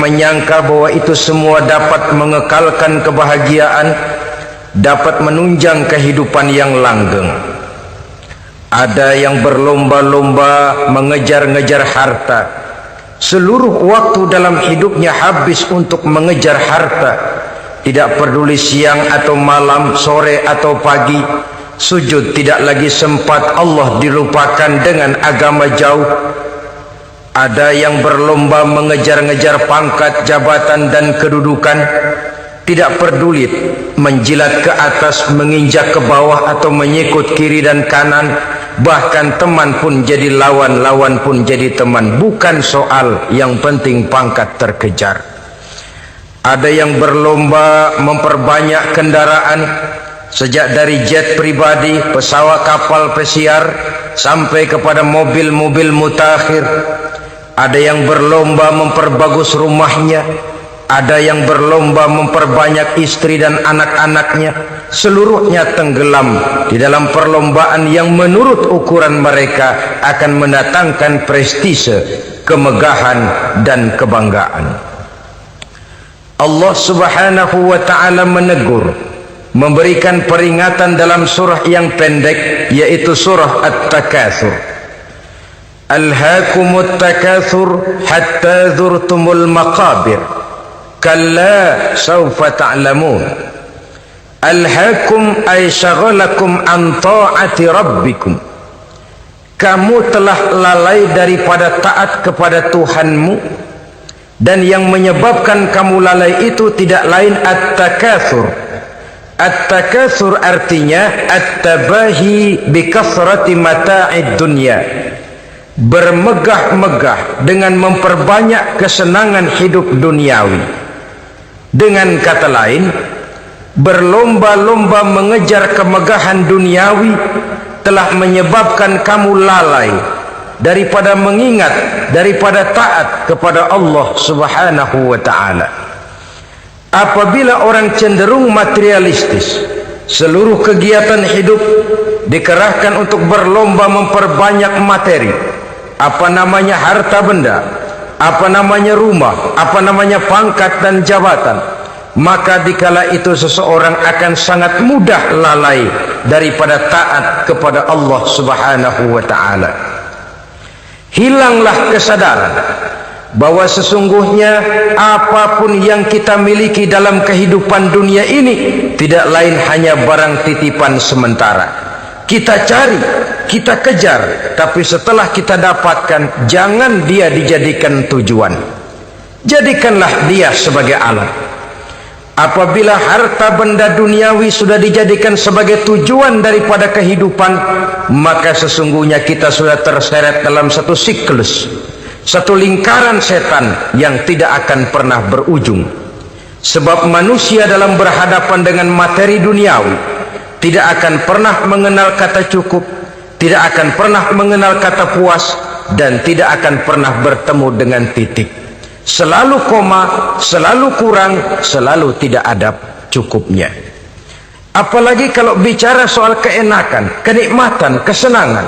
menyangka bahwa itu semua dapat mengekalkan kebahagiaan, dapat menunjang kehidupan yang langgeng. Ada yang berlomba-lomba mengejar-ngejar harta. Seluruh waktu dalam hidupnya habis untuk mengejar harta. Tidak peduli siang atau malam, sore atau pagi. Sujud tidak lagi sempat, Allah dilupakan dengan agama jauh. Ada yang berlomba mengejar-ngejar pangkat, jabatan dan kedudukan. Tidak peduli menjilat ke atas, menginjak ke bawah atau menyikut kiri dan kanan. Bahkan teman pun jadi lawan, lawan pun jadi teman. Bukan soal, yang penting pangkat terkejar. Ada yang berlomba memperbanyak kendaraan, sejak dari jet pribadi, pesawat, kapal pesiar, sampai kepada mobil-mobil mutakhir. Ada yang berlomba memperbagus rumahnya. Ada yang berlomba memperbanyak istri dan anak-anaknya. Seluruhnya tenggelam di dalam perlombaan yang menurut ukuran mereka akan mendatangkan prestise, kemegahan dan kebanggaan. Allah Subhanahu wa ta'ala menegur, memberikan peringatan dalam surah yang pendek, yaitu surah At-Takatsur. Alhaakumut takatsur hatta zurtumul maqabir kalla sawfa ta'lamun. Alhaakum ay syagalakum an ta'ati rabbikum. Kamu telah lalai daripada taat kepada Tuhanmu, dan yang menyebabkan kamu lalai itu tidak lain at-takatsur. At-takatsur artinya at-tabahi bi kasrati mata'id dunya. Bermegah-megah dengan memperbanyak kesenangan hidup duniawi. Dengan kata lain, berlomba-lomba mengejar kemegahan duniawi telah menyebabkan kamu lalai daripada mengingat, daripada taat kepada Allah Subhanahu wa ta'ala. Apabila orang cenderung materialistis, seluruh kegiatan hidup dikerahkan untuk berlomba memperbanyak materi. Apa namanya harta benda, apa namanya rumah, apa namanya pangkat dan jabatan, maka dikala itu seseorang akan sangat mudah lalai daripada taat kepada Allah Subhanahu wa ta'ala. Hilanglah kesadaran bahwa sesungguhnya apapun yang kita miliki dalam kehidupan dunia ini tidak lain hanya barang titipan sementara. Kita cari, kita kejar, tapi setelah kita dapatkan, jangan dia dijadikan tujuan. Jadikanlah dia sebagai alat. Apabila harta benda duniawi sudah dijadikan sebagai tujuan daripada kehidupan, maka sesungguhnya kita sudah terseret dalam satu siklus, satu lingkaran setan yang tidak akan pernah berujung. Sebab manusia dalam berhadapan dengan materi duniawi tidak akan pernah mengenal kata cukup, tidak akan pernah mengenal kata puas, dan tidak akan pernah bertemu dengan titik. Selalu koma, selalu kurang, selalu tidak ada cukupnya. Apalagi kalau bicara soal keenakan, kenikmatan, kesenangan,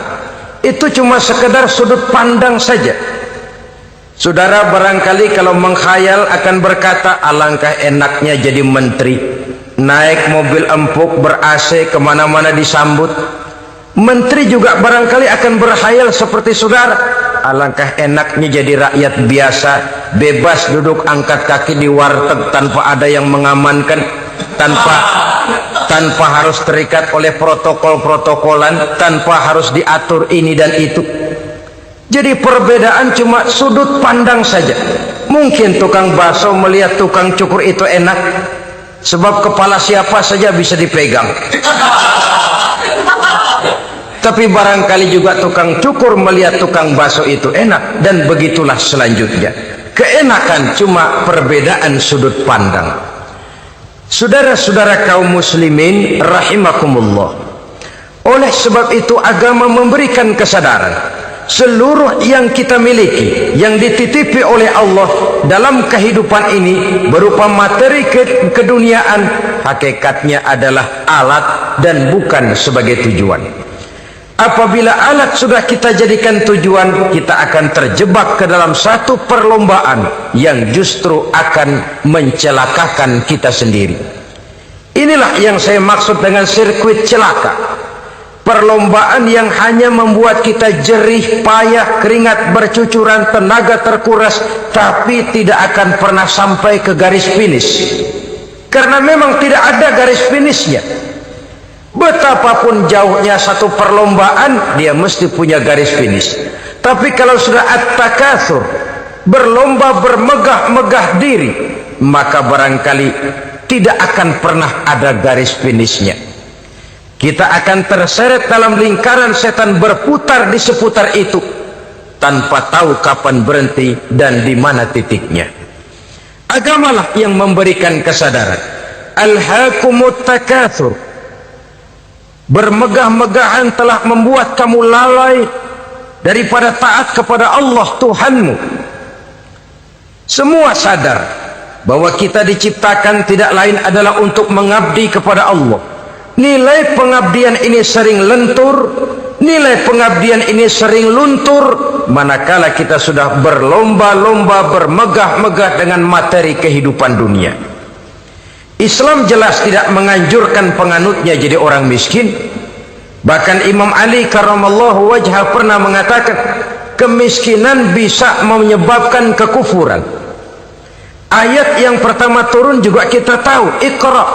itu cuma sekedar sudut pandang saja. Saudara barangkali kalau menghayal akan berkata, alangkah enaknya jadi menteri, naik mobil empuk ber-AC kemana-mana disambut. Menteri juga barangkali akan berhayal seperti saudara, alangkah enaknya jadi rakyat biasa, bebas duduk angkat kaki di warteg tanpa ada yang mengamankan, tanpa harus terikat oleh protokol-protokolan, tanpa harus diatur ini dan itu. Jadi perbedaan cuma sudut pandang saja. Mungkin tukang bakso melihat tukang cukur itu enak, sebab kepala siapa saja bisa dipegang. Tapi barangkali juga tukang cukur melihat tukang bakso itu enak, dan begitulah selanjutnya. Keenakan cuma perbedaan sudut pandang. Saudara-saudara kaum muslimin rahimakumullah, oleh sebab itu agama memberikan kesadaran seluruh yang kita miliki, yang dititipi oleh Allah dalam kehidupan ini berupa materi keduniaan, hakikatnya adalah alat dan bukan sebagai tujuan. Apabila alat sudah kita jadikan tujuan, kita akan terjebak ke dalam satu perlombaan yang justru akan mencelakakan kita sendiri. Inilah yang saya maksud dengan sirkuit celaka. Perlombaan yang hanya membuat kita jerih, payah, keringat bercucuran, tenaga terkuras, tapi tidak akan pernah sampai ke garis finish. Karena memang tidak ada garis finishnya. Betapapun jauhnya satu perlombaan, dia mesti punya garis finish. Tapi kalau sudah at-takatsur, berlomba bermegah-megah diri, maka barangkali tidak akan pernah ada garis finishnya. Kita akan terseret dalam lingkaran setan, berputar di seputar itu tanpa tahu kapan berhenti dan di mana titiknya. Agamalah yang memberikan kesadaran. Alhaakumut takatsur. Bermegah-megahan telah membuat kamu lalai daripada taat kepada Allah Tuhanmu. Semua sadar bahwa kita diciptakan tidak lain adalah untuk mengabdi kepada Allah. Nilai pengabdian ini sering lentur, nilai pengabdian ini sering luntur manakala kita sudah berlomba-lomba bermegah-megah dengan materi kehidupan dunia. Islam jelas tidak menganjurkan penganutnya jadi orang miskin. Bahkan Imam Ali karramallahu wajhah pernah mengatakan, kemiskinan bisa menyebabkan kekufuran. Ayat yang pertama turun juga kita tahu, Iqra,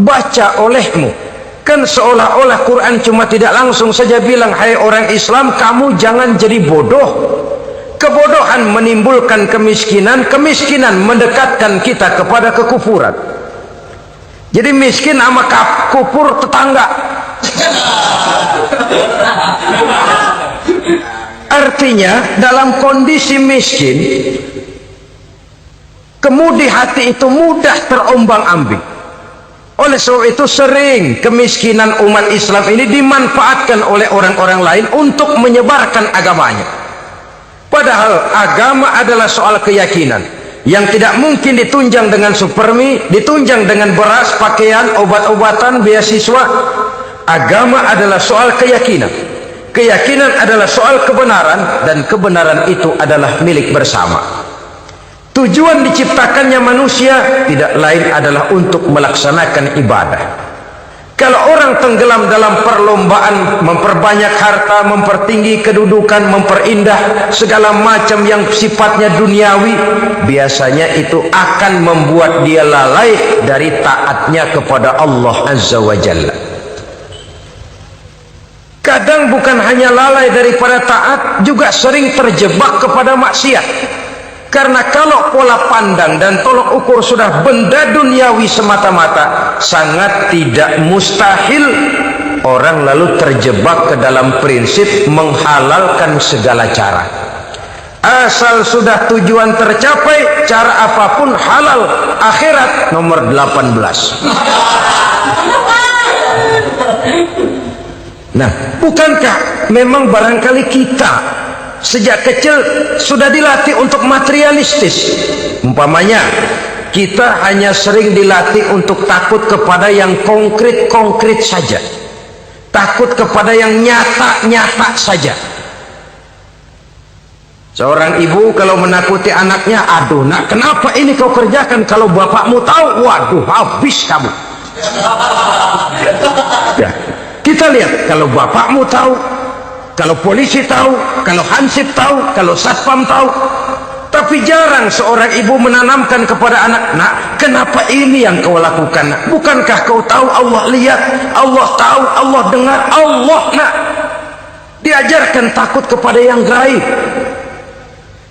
baca olehmu. Kan seolah-olah Quran cuma tidak langsung saja bilang, hai orang Islam, kamu jangan jadi bodoh. Kebodohan menimbulkan kemiskinan, kemiskinan mendekatkan kita kepada kekufuran. Jadi miskin sama kufur tetangga. Artinya dalam kondisi miskin, kemudi hati itu mudah terombang-ambing. Oleh sebab itu sering kemiskinan umat Islam ini dimanfaatkan oleh orang-orang lain untuk menyebarkan agamanya. Padahal agama adalah soal keyakinan yang tidak mungkin ditunjang dengan supermi, ditunjang dengan beras, pakaian, obat-obatan, beasiswa. Agama adalah soal keyakinan. Keyakinan adalah soal kebenaran, dan kebenaran itu adalah milik bersama. Tujuan diciptakannya manusia tidak lain adalah untuk melaksanakan ibadah. Kalau orang tenggelam dalam perlombaan memperbanyak harta, mempertinggi kedudukan, memperindah segala macam yang sifatnya duniawi, biasanya itu akan membuat dia lalai dari taatnya kepada Allah Azza wa Jalla. Kadang bukan hanya lalai daripada taat, juga sering terjebak kepada maksiat. Karena kalau pola pandang dan tolok ukur sudah benda duniawi semata-mata, sangat tidak mustahil orang lalu terjebak ke dalam prinsip menghalalkan segala cara. Asal sudah tujuan tercapai, cara apapun halal. Akhirat nomor 18. Nah, bukankah memang barangkali kita sejak kecil sudah dilatih untuk materialistis? Umpamanya kita hanya sering dilatih untuk takut kepada yang konkret-konkret saja, takut kepada yang nyata-nyata saja. Seorang ibu kalau menakuti anaknya, aduh nak, kenapa ini kau kerjakan? Kalau bapakmu tahu, waduh, habis kamu. Ya, kita lihat kalau bapakmu tahu, kalau polisi tahu, kalau hansip tahu, kalau satpam tahu. Tapi jarang seorang ibu menanamkan kepada anak, nak, kenapa ini yang kau lakukan? Nak? Bukankah kau tahu Allah lihat, Allah tahu, Allah dengar, Allah, nak. Diajarkan takut kepada yang gaib.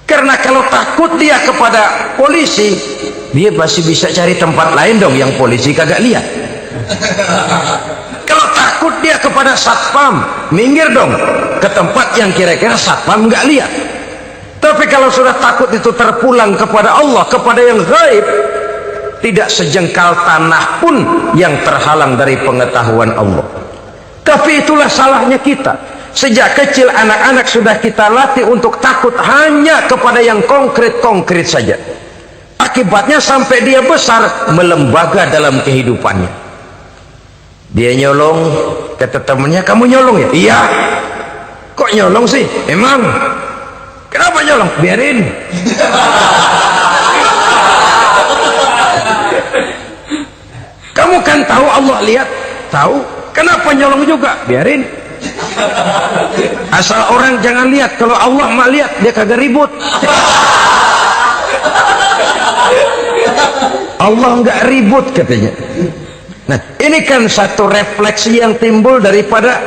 Karena kalau takut dia kepada polisi, dia pasti bisa cari tempat lain dong yang polisi kagak lihat. Kalau takut dia kepada satpam, minggir dong ke tempat yang kira-kira satpam nggak lihat. Tapi kalau sudah takut itu terpulang kepada Allah, kepada yang gaib, tidak sejengkal tanah pun yang terhalang dari pengetahuan Allah. Tapi itulah salahnya kita. Sejak kecil anak-anak sudah kita latih untuk takut hanya kepada yang konkret-konkret saja. Akibatnya sampai dia besar melembaga dalam kehidupannya. Dia nyolong, Kata temannya, kamu nyolong ya? Iya. Kok nyolong sih? Emang? Kenapa nyolong? Biarin. Kamu kan tahu Allah lihat? Tahu. Kenapa nyolong juga? Biarin. Asal orang jangan lihat. Kalau Allah mah lihat, dia kagak ribut. Allah nggak ribut katanya. Nah, ini kan satu refleksi yang timbul daripada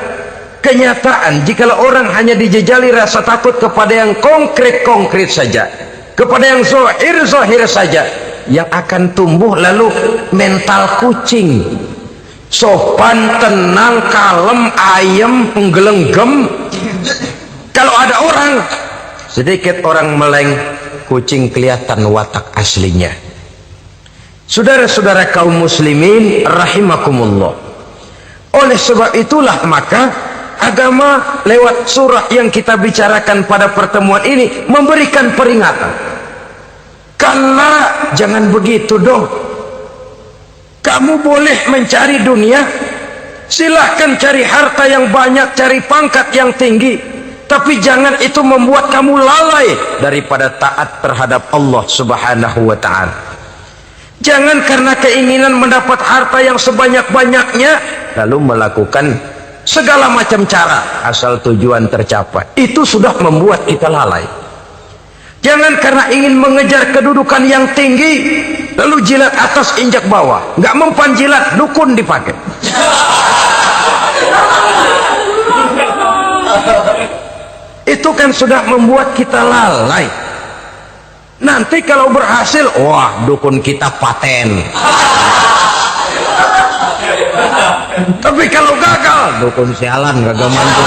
kenyataan. Jikalau orang hanya dijejali rasa takut kepada yang konkret-konkret saja, kepada yang zahir-zahir saja, yang akan tumbuh lalu mental kucing. Sopan, tenang, kalem, ayem, penggelenggem. Kalau ada orang, sedikit orang meleng, kucing kelihatan watak aslinya. Saudara-saudara kaum muslimin rahimakumullah. Oleh sebab itulah maka agama lewat surah yang kita bicarakan pada pertemuan ini memberikan peringatan. Kala jangan begitu dong. Kamu boleh mencari dunia, silahkan cari harta yang banyak, cari pangkat yang tinggi, tapi jangan itu membuat kamu lalai daripada taat terhadap Allah subhanahu wa ta'ala. Jangan karena keinginan mendapat harta yang sebanyak-banyaknya lalu melakukan segala macam cara asal tujuan tercapai. Itu sudah membuat kita lalai. Jangan karena ingin mengejar kedudukan yang tinggi lalu jilat atas injak bawah. Nggak mempan jilat, dukun dipakai. Itu kan sudah membuat kita lalai. Nanti kalau berhasil, wah dukun kita paten. Tapi kalau gagal, dukun sialan, gagal mantu.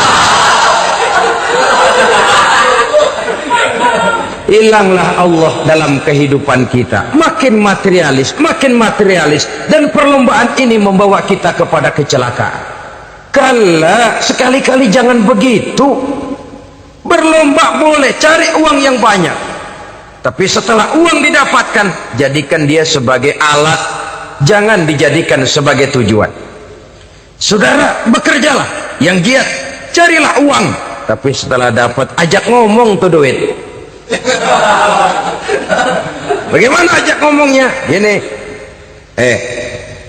Hilanglah Allah dalam kehidupan kita. Makin materialis, dan perlombaan ini membawa kita kepada kecelakaan. Kala sekali-kali jangan begitu. Berlomba boleh, cari uang yang banyak. Tapi setelah uang didapatkan, jadikan dia sebagai alat, jangan dijadikan sebagai tujuan. Saudara, bekerjalah yang giat, carilah uang, tapi setelah dapat ajak ngomong tuh duit. Bagaimana ajak ngomongnya? Gini,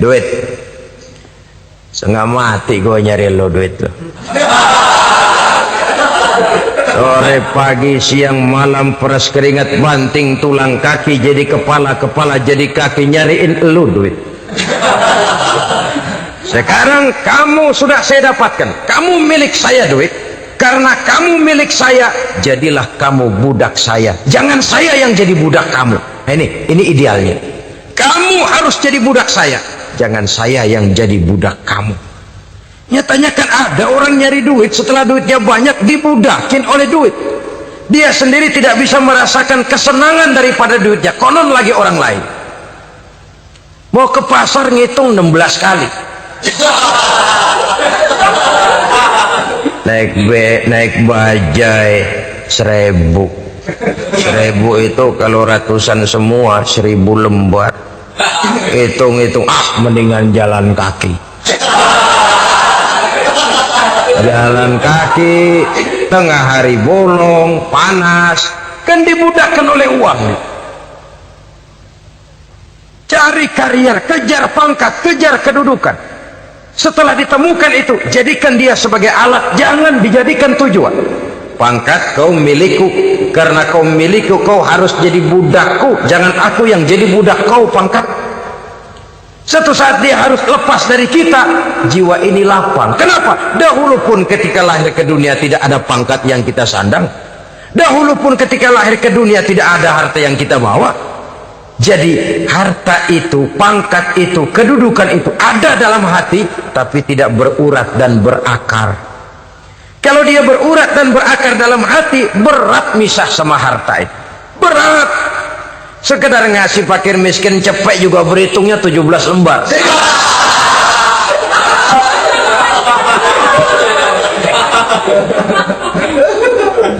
duit, setengah mati gue nyari lo duit tuh. Sore, pagi, siang, malam, peras keringat, banting tulang kaki jadi kepala, kepala jadi kaki, nyariin elu duit. Sekarang kamu sudah saya dapatkan, kamu milik saya duit. Karena kamu milik saya, jadilah kamu budak saya. Jangan saya yang jadi budak kamu. Nah, ini idealnya. Kamu harus jadi budak saya, jangan saya yang jadi budak kamu. Nyatanya kan ada orang nyari duit, setelah duitnya banyak dibudakin oleh duit. Dia sendiri tidak bisa merasakan kesenangan daripada duitnya, konon lagi orang lain. Mau ke pasar ngitung 16 kali. Naik bajai 1000. 1000 itu kalau ratusan semua 1000 lembar. Hitung-hitung, mendingan jalan kaki. Jalan kaki tengah hari bolong, panas, kan dibudakkan oleh uang. Cari karier, kejar pangkat, kejar kedudukan. Setelah ditemukan itu, jadikan dia sebagai alat, jangan dijadikan tujuan. Pangkat kau milikku, karena kau milikku kau harus jadi budakku, jangan aku yang jadi budak kau. Pangkat satu saat dia harus lepas dari kita, jiwa ini lapang. Kenapa? Dahulu pun ketika lahir ke dunia tidak ada pangkat yang kita sandang. Dahulu pun ketika lahir ke dunia tidak ada harta yang kita bawa. Jadi harta itu, pangkat itu, kedudukan itu ada dalam hati, tapi tidak berurat dan berakar. Kalau dia berurat dan berakar dalam hati, berat misah sama harta itu. Berat. Sekedar ngasih fakir miskin cepet juga berhitungnya 17 lembar.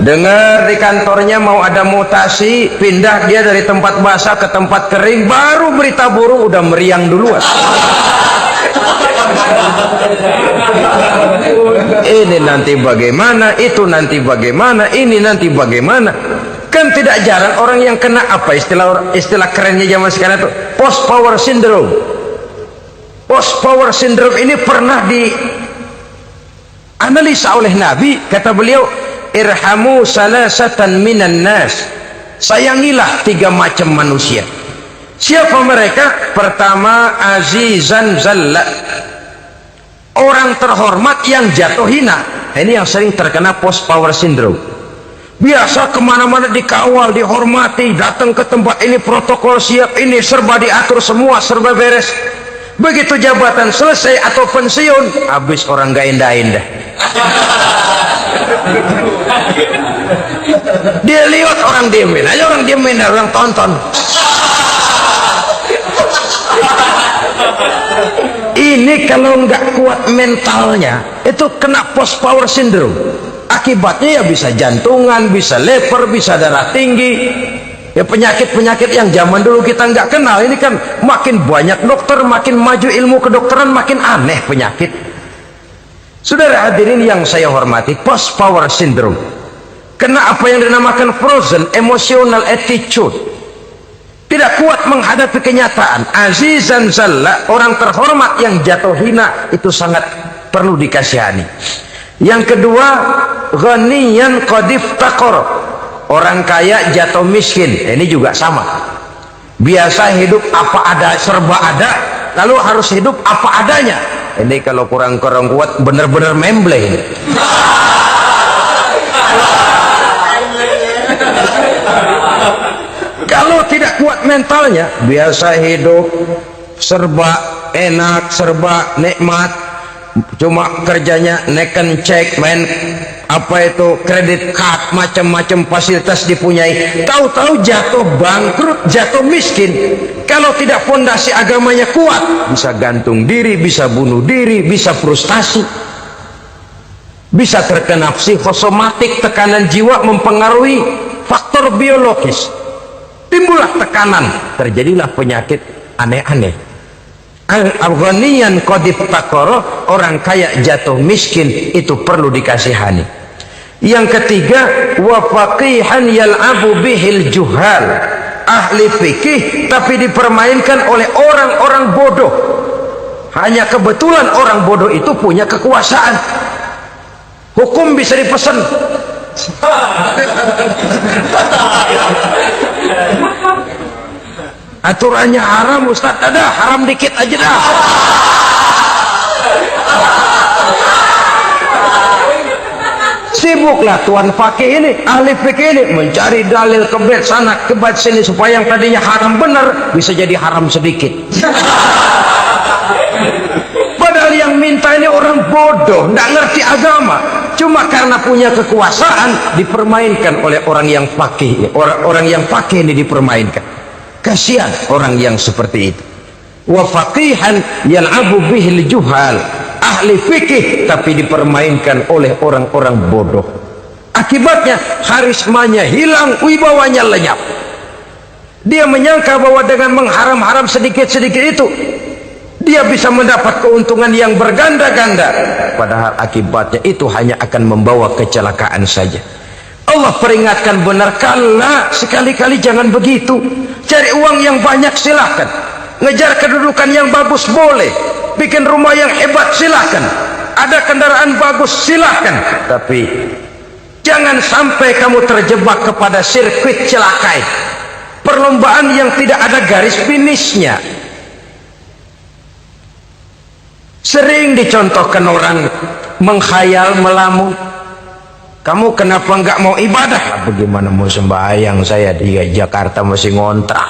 Dengar di kantornya mau ada mutasi, pindah dia dari tempat basah ke tempat kering, baru berita buruk udah meriang duluan. Ini nanti bagaimana, itu nanti bagaimana, ini nanti bagaimana. Kan tidak jarang orang yang kena apa istilah kerennya zaman sekarang itu post power syndrome. Post power syndrome ini pernah dianalisa oleh Nabi. Kata beliau, irhamu salasatan minan nas, sayangilah 3 macam manusia. Siapa mereka? Pertama, azizan zalla, orang terhormat yang jatuh hina. Ini yang sering terkena post power syndrome. Biasa kemana-mana dikawal, dihormati, datang ke tempat ini protokol siap, ini serba diatur semua, serba beres. Begitu jabatan selesai atau pensiun, habis orang gak indah-indah. Dia lihat orang diemin aja, orang diemin, orang tonton. Ini kalau nggak kuat mentalnya, itu kena post power syndrome. Akibatnya ya bisa jantungan, bisa leper, bisa darah tinggi. Ya penyakit-penyakit yang zaman dulu kita nggak kenal. Ini kan makin banyak dokter, makin maju ilmu kedokteran, makin aneh penyakit. Saudara hadirin yang saya hormati, post power syndrome kena apa yang dinamakan frozen emotional attitude. Tidak kuat menghadapi kenyataan. Azizan zalla, orang terhormat yang jatuh hina, itu sangat perlu dikasihani. Yang kedua, ghaniyan qad iftaqar, orang kaya jatuh miskin. Ini juga sama. Biasa hidup apa ada, serba ada, lalu harus hidup apa adanya. Ini kalau kurang-kurang kuat benar-benar memble. Kalau tidak kuat mentalnya, biasa hidup serba enak, serba nikmat, cuma kerjanya neken cek, main apa itu kredit card, macam-macam fasilitas dipunyai, tahu-tahu jatuh bangkrut, jatuh miskin. Kalau tidak fondasi agamanya kuat, bisa gantung diri, bisa bunuh diri, bisa frustasi, bisa terkena psikosomatik, tekanan jiwa mempengaruhi faktor biologis, timbullah tekanan, terjadilah penyakit aneh-aneh. Al-ghaniyan qad iftaqara, orang kaya jatuh miskin, itu perlu dikasihani. Yang ketiga, wa faqihan yal'abu bihil juhal, ahli fikih tapi dipermainkan oleh orang-orang bodoh. Hanya kebetulan orang bodoh itu punya kekuasaan. Hukum bisa dipesan. Aturannya haram, Ustaz, ada haram dikit aja dah. Sibuklah tuan fakih ini, ahli fikih ini, mencari dalil kebet sana kebet sini supaya yang tadinya haram benar bisa jadi haram sedikit. Padahal yang minta ini orang bodoh, tidak ngerti agama, cuma karena punya kekuasaan dipermainkan oleh orang yang fakih. Orang yang fakih ini dipermainkan. Kasihan orang yang seperti itu. Wa faqihan yal'abu bihil juhal, ahli fikih tapi dipermainkan oleh orang-orang bodoh. Akibatnya karismanya hilang, wibawanya lenyap. Dia menyangka bahwa dengan mengharam-haram sedikit-sedikit itu dia bisa mendapat keuntungan yang berganda-ganda, padahal akibatnya itu hanya akan membawa kecelakaan saja. Allah peringatkan benar, kala sekali-kali jangan begitu. Cari uang yang banyak silahkan, ngejar kedudukan yang bagus boleh, bikin rumah yang hebat silahkan, ada kendaraan bagus silahkan, tapi jangan sampai kamu terjebak kepada sirkuit celakai, perlombaan yang tidak ada garis finishnya. Sering dicontohkan orang menghayal, melamun. Kamu kenapa nggak mau ibadah? Bagaimana mau sembahyang, saya di Jakarta masih ngontrak.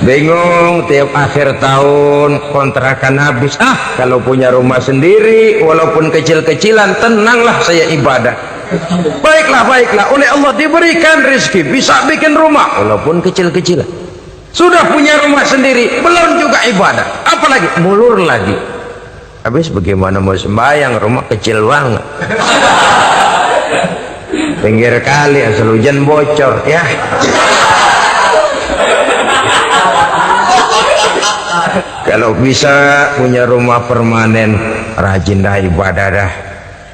Bingung, tiap akhir tahun kontrakan habis. Kalau punya rumah sendiri walaupun kecil-kecilan, tenanglah saya ibadah. Baiklah, oleh Allah diberikan rezeki, bisa bikin rumah walaupun kecil-kecilan. Sudah punya rumah sendiri, belum juga ibadah, apalagi mulur lagi. Habis bagaimana mau sembahyang, rumah kecil banget. pinggir kali asal hujan bocor ya. Kalau bisa punya rumah permanen, rajin dah ibadah dah.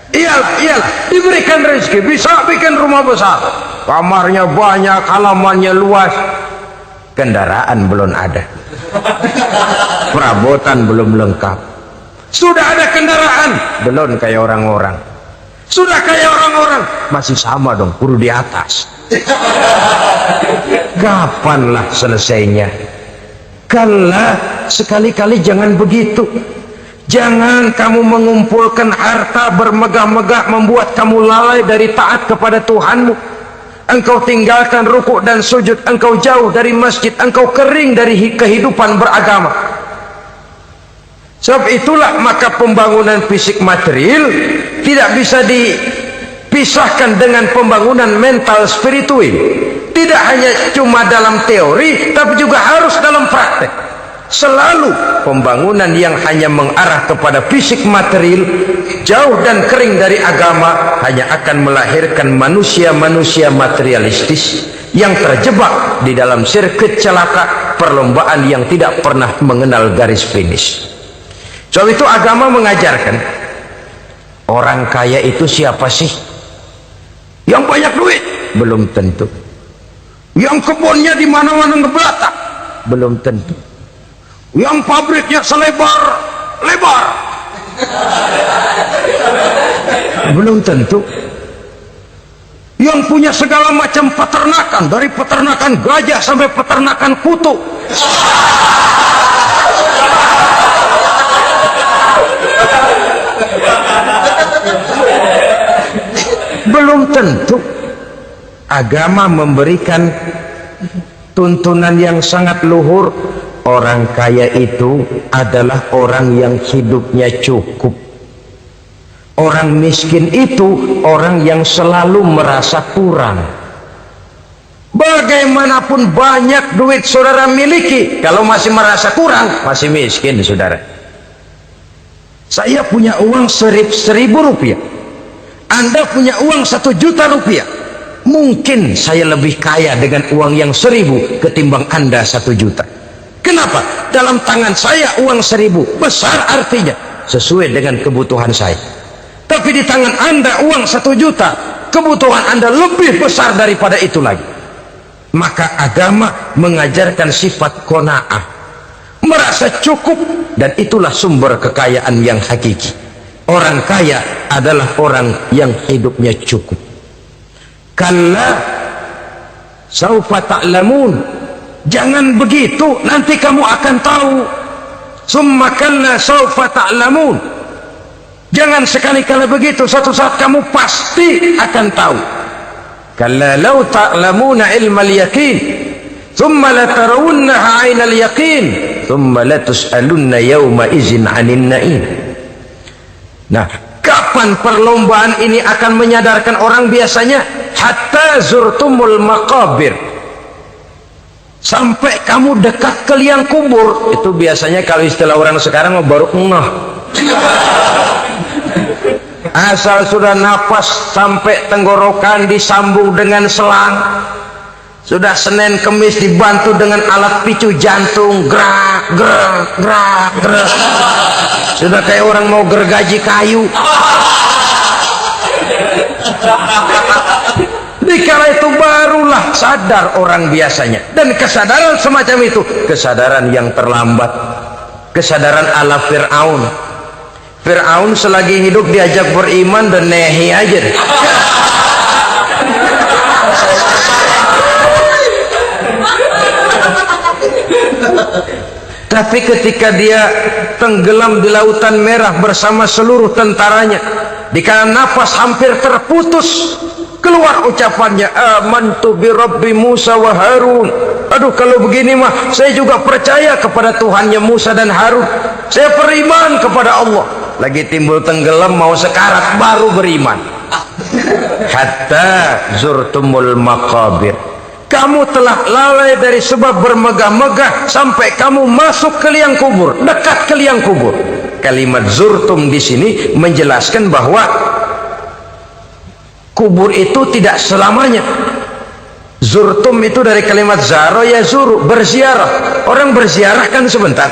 Iyalah, diberikan rezeki, bisa bikin rumah besar, kamarnya banyak, halamannya luas, kendaraan belum ada, perabotan belum lengkap. Sudah ada kendaraan, belum kayak orang-orang. Sudah kayak orang-orang, masih sama dong, kudu di atas. Kapanlah selesainya? Kalah, sekali-kali jangan begitu. Jangan kamu mengumpulkan harta bermegah-megah membuat kamu lalai dari taat kepada Tuhanmu. Engkau tinggalkan rukuk dan sujud, engkau jauh dari masjid, engkau kering dari kehidupan beragama. Sebab itulah maka pembangunan fisik material tidak bisa dipisahkan dengan pembangunan mental spiritual. Tidak hanya cuma dalam teori, tapi juga harus dalam praktek. Selalu pembangunan yang hanya mengarah kepada fisik material, jauh dan kering dari agama, hanya akan melahirkan manusia-manusia materialistis yang terjebak di dalam sirkuit celaka perlombaan yang tidak pernah mengenal garis finish. Sebab itu agama mengajarkan, orang kaya itu siapa sih? Yang banyak duit? Belum tentu. Yang kebunnya di mana-mana ngebelatak? Belum tentu. Yang pabriknya selebar-lebar? Belum tentu. Yang punya segala macam peternakan, dari peternakan gajah sampai peternakan kutu? Belum tentu. Agama memberikan tuntunan yang sangat luhur. Orang kaya itu adalah orang yang hidupnya cukup. Orang miskin itu orang yang selalu merasa kurang. Bagaimanapun banyak duit saudara miliki, kalau masih merasa kurang, masih miskin saudara. Saya punya uang 1.000 rupiah, Anda punya uang 1 juta rupiah. Mungkin saya lebih kaya dengan uang yang 1.000 ketimbang Anda 1 juta. Kenapa? Dalam tangan saya uang 1.000 besar, artinya sesuai dengan kebutuhan saya. Tapi di tangan Anda uang 1 juta, kebutuhan Anda lebih besar daripada itu lagi. Maka agama mengajarkan sifat qanaah, merasa cukup, dan itulah sumber kekayaan yang hakiki. Orang kaya adalah orang yang hidupnya cukup. Kalla saufa ta'lamun, jangan begitu, nanti kamu akan tahu. Summa kalla saufa ta'lamun, jangan sekali-kali begitu, suatu saat kamu pasti akan tahu. Kalla law ta'lamuna ilmal yaqin thumma latarawunnaha 'ainal yaqin thumma latus'alunna yawma idzin 'anin na'im. Nah, kapan perlombaan ini akan menyadarkan orang? Biasanya hatta zurtumul maqabir, sampai kamu dekat ke liang kubur. Itu biasanya kalau istilah orang sekarang baru ngeh. Asal sudah napas sampai tenggorokan disambung dengan selang, sudah Senin Kemis dibantu dengan alat picu jantung, gerak gerak gerak gerak, sudah kayak orang mau gergaji kayu. Dikala itu barulah sadar orang biasanya. Dan kesadaran semacam itu kesadaran yang terlambat, kesadaran ala Fir'aun. Fir'aun selagi hidup diajak beriman dan nehi aja deh. Tapi ketika dia tenggelam di lautan merah bersama seluruh tentaranya, dikala napas hampir terputus, keluar ucapannya, amantu bi rabbi Musa wa Harun. Aduh, kalau begini mah saya juga percaya kepada Tuhannya Musa dan Harun, saya beriman kepada Allah. Lagi timbul tenggelam mau sekarat baru beriman. Hatta zurtumul maqabir, kamu telah lalai dari sebab bermegah-megah sampai kamu masuk ke liang kubur, dekat ke liang kubur. Kalimat zurtum di sini menjelaskan bahwa Kubur itu tidak selamanya. Zurtum itu dari kalimat zaro ya zuru, berziarah. Orang berziarah kan sebentar.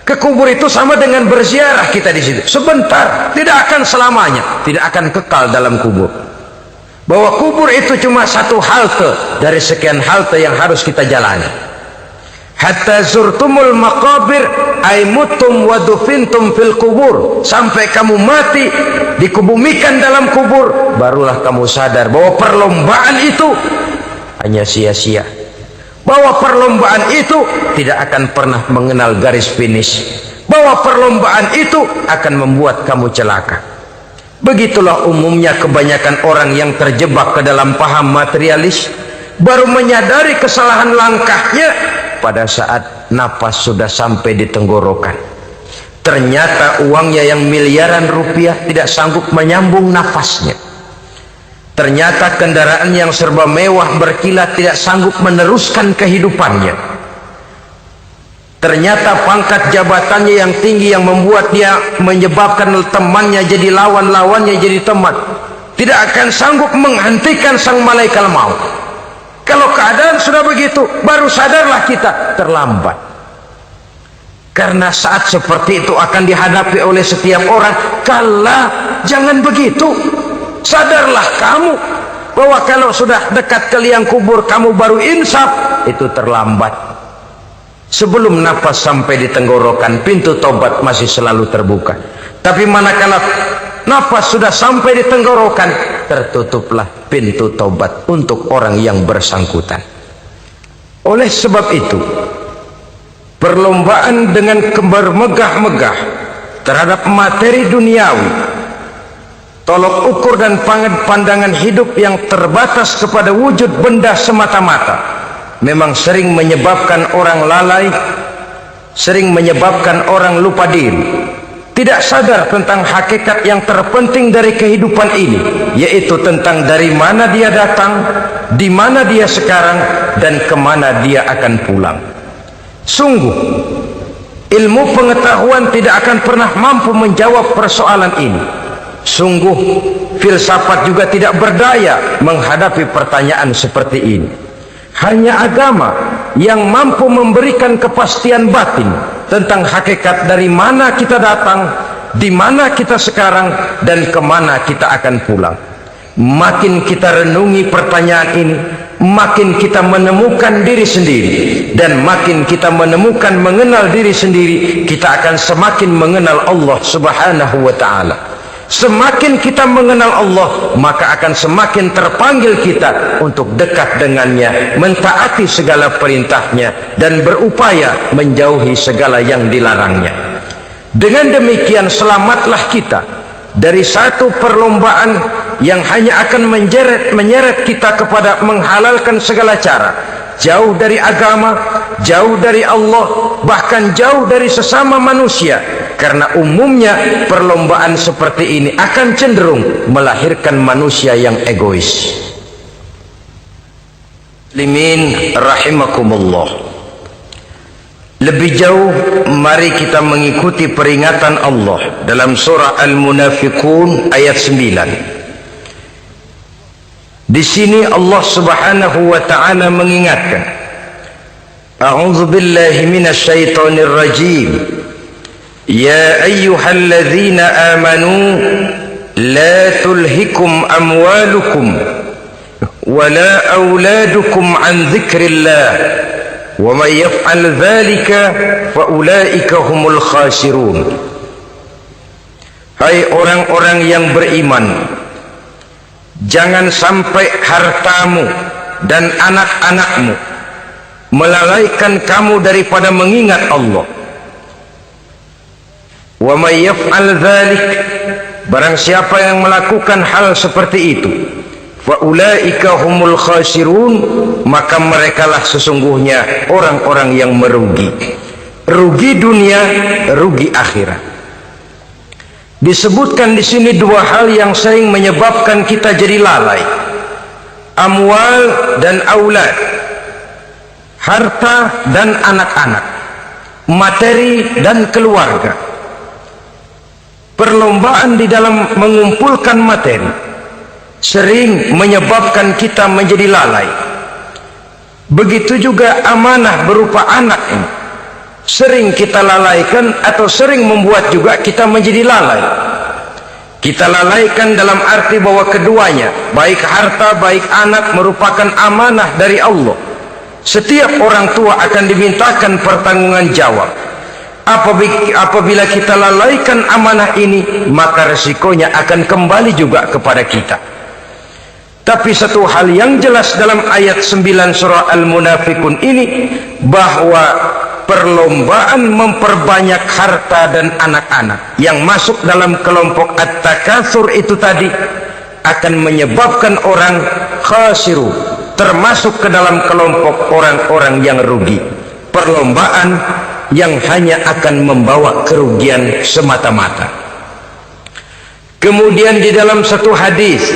Ke kubur itu sama dengan berziarah kita di situ. Sebentar, tidak akan selamanya, tidak akan kekal dalam kubur. Bahwa kubur itu cuma satu halte dari sekian halte yang harus kita jalani. Hatta zurtumul maqabir ay mutum wa dufintum fil kubur, sampai kamu mati dikubumikan dalam kubur, barulah kamu sadar bahwa perlombaan itu hanya sia-sia, bahwa perlombaan itu tidak akan pernah mengenal garis finish, bahwa perlombaan itu akan membuat kamu celaka. Begitulah umumnya kebanyakan orang yang terjebak ke dalam paham materialis, baru menyadari kesalahan langkahnya pada saat napas sudah sampai di tenggorokan. Ternyata uangnya yang miliaran rupiah tidak sanggup menyambung nafasnya. Ternyata kendaraan yang serba mewah berkilat tidak sanggup meneruskan kehidupannya. Ternyata pangkat jabatannya yang tinggi yang membuat dia menyebabkan temannya jadi lawan, lawannya jadi teman, tidak akan sanggup menghentikan sang malaikat maut. Kalau keadaan sudah begitu, baru sadarlah kita terlambat. Karena saat seperti itu akan dihadapi oleh setiap orang. Kala, jangan begitu. Sadarlah kamu bahwa kalau sudah dekat ke liang kubur kamu baru insaf, itu terlambat. Sebelum nafas sampai di tenggorokan, pintu tobat masih selalu terbuka. Tapi manakala nafas sudah sampai di tenggorokan, tertutuplah pintu tobat untuk orang yang bersangkutan. Oleh sebab itu, perlombaan dengan bermegah-megah terhadap materi duniawi, tolok ukur dan pandangan hidup yang terbatas kepada wujud benda semata-mata, memang sering menyebabkan orang lalai, sering menyebabkan orang lupa diri, tidak sadar tentang hakikat yang terpenting dari kehidupan ini, yaitu tentang dari mana dia datang, di mana dia sekarang, dan kemana dia akan pulang. Sungguh, ilmu pengetahuan tidak akan pernah mampu menjawab persoalan ini. Sungguh, filsafat juga tidak berdaya menghadapi pertanyaan seperti ini. Hanya agama yang mampu memberikan kepastian batin tentang hakikat dari mana kita datang, di mana kita sekarang, dan kemana kita akan pulang. Makin kita renungi pertanyaan ini, makin kita menemukan diri sendiri, dan makin kita menemukan mengenal diri sendiri, kita akan semakin mengenal Allah Subhanahu wa ta'ala. Semakin kita mengenal Allah, maka akan semakin terpanggil kita untuk dekat dengannya, mentaati segala perintahnya, dan berupaya menjauhi segala yang dilarangnya. Dengan demikian selamatlah kita dari satu perlombaan yang hanya akan menyeret kita kepada menghalalkan segala cara, jauh dari agama, jauh dari Allah, bahkan jauh dari sesama manusia. Karena umumnya perlombaan seperti ini akan cenderung melahirkan manusia yang egois. Muslimin rahimakumullah. Lebih jauh, mari kita mengikuti peringatan Allah dalam surah Al-Munafiqun ayat 9. Di sini Allah Subhanahu wa ta'ala mengingatkan, A'udzu billahi minasy syaithanir rajim. Ya ayyuhalladzina amanu la tulhikum amwalukum wala auladukum an dzikrillah wa may yaf'al dzalika fa ulaika humul khasirun. Hai orang-orang yang beriman, jangan sampai hartamu dan anak-anakmu melalaikan kamu daripada mengingat Allah. Wa may yaf'al dzalik, barang siapa yang melakukan hal seperti itu, fa ulaika humul khasirun, maka merekalah sesungguhnya orang-orang yang merugi. Rugi dunia, rugi akhirat. Disebutkan di sini dua hal yang sering menyebabkan kita jadi lalai. Amwal dan aulad, harta dan anak-anak, materi dan keluarga. Perlombaan di dalam mengumpulkan materi, sering menyebabkan kita menjadi lalai. Begitu juga amanah berupa anak ini sering kita lalaikan atau sering membuat juga kita menjadi lalai. Kita lalaikan dalam arti bahwa keduanya, baik harta baik anak, merupakan amanah dari Allah. Setiap orang tua akan dimintakan pertanggungan jawab. Apabila kita lalaikan amanah ini, maka resikonya akan kembali juga kepada kita. Tapi satu hal yang jelas dalam ayat 9 surah Al-Munafikun ini, bahwa perlombaan memperbanyak harta dan anak-anak yang masuk dalam kelompok at-takatsur itu tadi akan menyebabkan orang khasiru, termasuk ke dalam kelompok orang-orang yang rugi. Perlombaan yang hanya akan membawa kerugian semata-mata. Kemudian di dalam satu hadis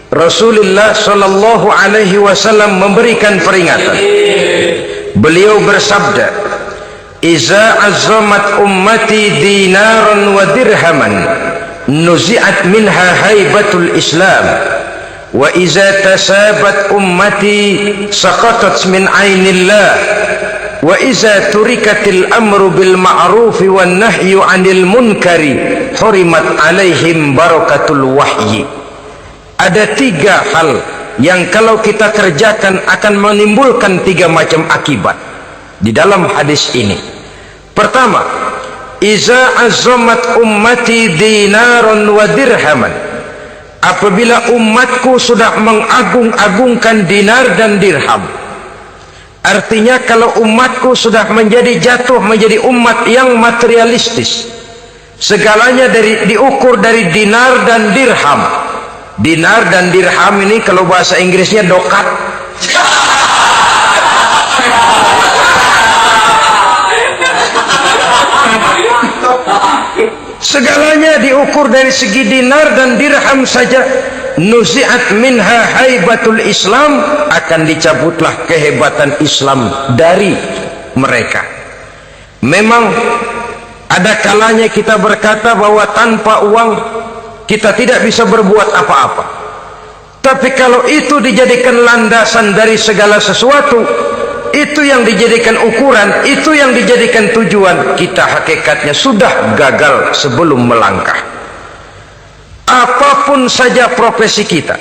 Rasulullah sallallahu alaihi wasallam memberikan peringatan. Beliau bersabda, "Iza azzamat ummati dinaran wa dirhaman, nuzi'at minha haibatul Islam. Wa iza tasabat ummati saqatat min ainillah. Wa iza turikatil amru bil ma'rufi wan nahyu 'anil munkari, hurimat 'alaihim barakatul wahyi." Ada tiga hal yang kalau kita kerjakan akan menimbulkan tiga macam akibat di dalam hadis ini. Pertama, iza azzamat ummati dinaran wa dirhaman. Apabila umatku sudah mengagung-agungkan dinar dan dirham, artinya kalau umatku sudah jatuh menjadi umat yang materialistis, segalanya diukur dari dinar dan dirham. Dinar dan dirham ini kalau bahasa Inggrisnya dokat. Segalanya diukur dari segi dinar dan dirham saja. Nuzi'at minha haibatul Islam, akan dicabutlah kehebatan Islam dari mereka. Memang ada kalanya kita berkata bahwa tanpa uang kita tidak bisa berbuat apa-apa. Tapi kalau itu dijadikan landasan dari segala sesuatu, itu yang dijadikan ukuran, itu yang dijadikan tujuan, kita hakikatnya sudah gagal sebelum melangkah. Apapun saja profesi kita,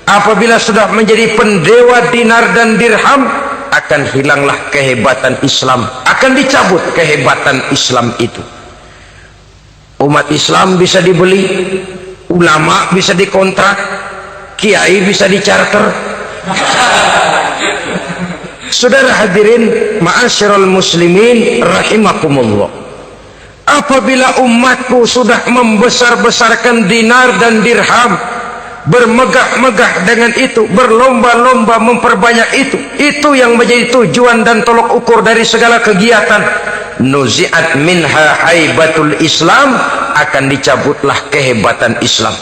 apabila sudah menjadi pendewa dinar dan dirham, akan hilanglah kehebatan Islam, akan dicabut kehebatan Islam itu. Umat Islam bisa dibeli, ulama bisa dikontrak, kiai bisa dicarter. Saudara hadirin ma'asyiral muslimin rahimakumullah, apabila umatku sudah membesar-besarkan dinar dan dirham, bermegah-megah dengan itu, berlomba-lomba memperbanyak itu yang menjadi tujuan dan tolok ukur dari segala kegiatan, nuzi'at minha haibatul Islam, akan dicabutlah kehebatan Islam.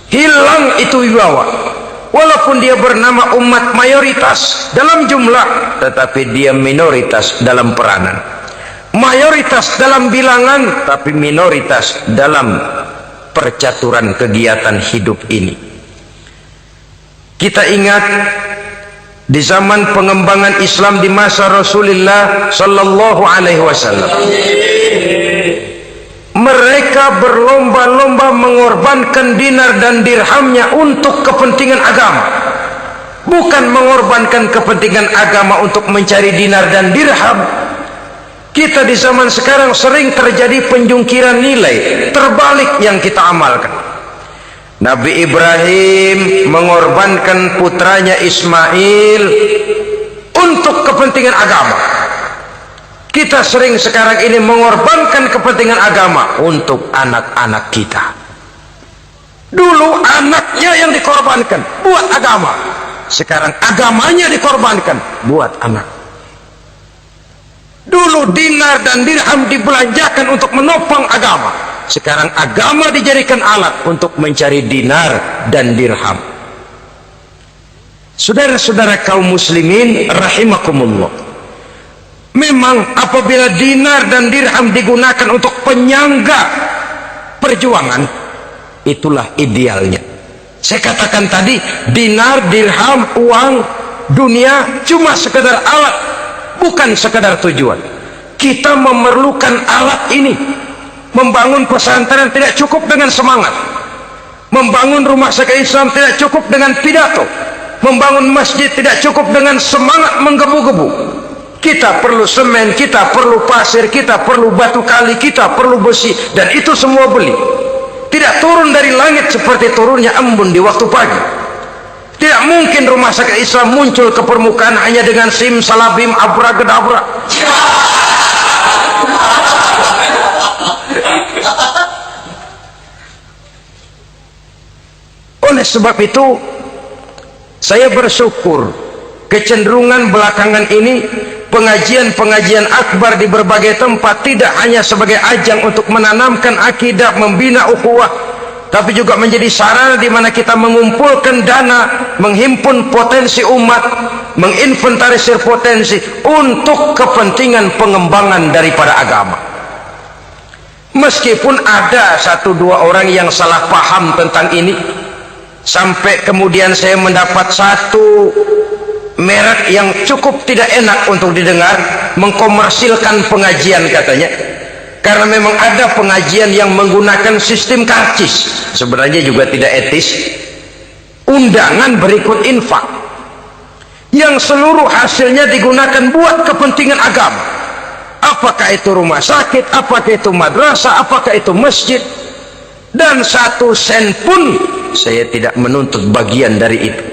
Hilang itu wibawa. Walaupun dia bernama umat mayoritas dalam jumlah, tetapi dia minoritas dalam peranan. Mayoritas dalam bilangan, tapi minoritas dalam percaturan kegiatan hidup ini. Kita ingat di zaman pengembangan Islam di masa Rasulullah sallallahu alaihi wasallam, mereka berlomba-lomba mengorbankan dinar dan dirhamnya untuk kepentingan agama, bukan mengorbankan kepentingan agama untuk mencari dinar dan dirham. Kita di zaman sekarang sering terjadi penjungkiran nilai, terbalik yang kita amalkan. Nabi Ibrahim mengorbankan putranya Ismail untuk kepentingan agama. Kita sering sekarang ini mengorbankan kepentingan agama untuk anak-anak kita. Dulu anaknya yang dikorbankan buat agama, sekarang agamanya dikorbankan buat anak. Dulu dinar dan dirham dibelanjakan untuk menopang agama, sekarang agama dijadikan alat untuk mencari dinar dan dirham. Saudara-saudara kaum muslimin rahimakumullah, memang apabila dinar dan dirham digunakan untuk penyangga perjuangan, itulah idealnya. Saya katakan tadi, dinar, dirham, uang, dunia cuma sekedar alat, bukan sekedar tujuan. Kita memerlukan alat ini. Membangun pesantren tidak cukup dengan semangat. Membangun rumah sakit Islam tidak cukup dengan pidato. Membangun masjid tidak cukup dengan semangat menggebu-gebu. Kita perlu semen, kita perlu pasir, kita perlu batu kali, kita perlu besi, dan itu semua beli. Tidak turun dari langit seperti turunnya embun di waktu pagi. Tidak mungkin rumah sakit Islam muncul ke permukaan hanya dengan simsalabim abracadabra. Oleh sebab itu, saya bersyukur kecenderungan belakangan ini pengajian-pengajian akbar di berbagai tempat tidak hanya sebagai ajang untuk menanamkan akidah, membina ukhuwah, tapi juga menjadi sarana di mana kita mengumpulkan dana, menghimpun potensi umat, menginventarisir potensi untuk kepentingan pengembangan daripada agama. Meskipun ada satu dua orang yang salah paham tentang ini, sampai kemudian saya mendapat satu merek yang cukup tidak enak untuk didengar, mengkomersilkan pengajian katanya, karena memang ada pengajian yang menggunakan sistem karcis, sebenarnya juga tidak etis. Undangan berikut infak yang seluruh hasilnya digunakan buat kepentingan agama, apakah itu rumah sakit, apakah itu madrasah, apakah itu masjid, dan 1 sen pun saya tidak menuntut bagian dari itu.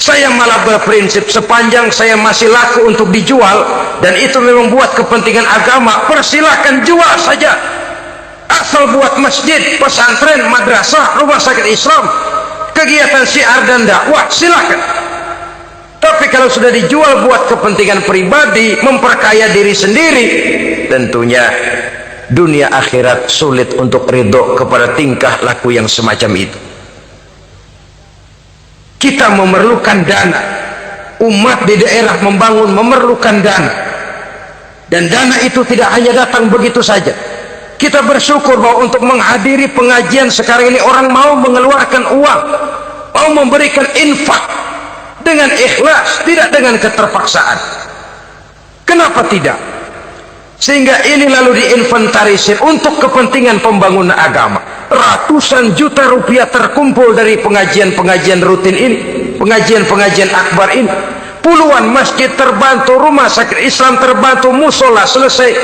Saya malah berprinsip sepanjang saya masih laku untuk dijual dan itu memang buat kepentingan agama, persilahkan jual saja, asal buat masjid, pesantren, madrasah, rumah sakit Islam, kegiatan syiar dan dakwah, silahkan. Tapi kalau sudah dijual buat kepentingan pribadi, memperkaya diri sendiri, tentunya dunia akhirat sulit untuk ridho kepada tingkah laku yang semacam itu. Kita memerlukan dana, umat di daerah membangun memerlukan dana, dan dana itu tidak hanya datang begitu saja. Kita bersyukur bahwa untuk menghadiri pengajian sekarang ini orang mau mengeluarkan uang, mau memberikan infak dengan ikhlas, tidak dengan keterpaksaan. Kenapa tidak? Sehingga ini lalu diinventarisir untuk kepentingan pembangunan agama. Ratusan juta rupiah terkumpul dari pengajian-pengajian rutin ini, pengajian-pengajian akbar ini. Puluhan masjid terbantu, rumah sakit Islam terbantu, musola selesai.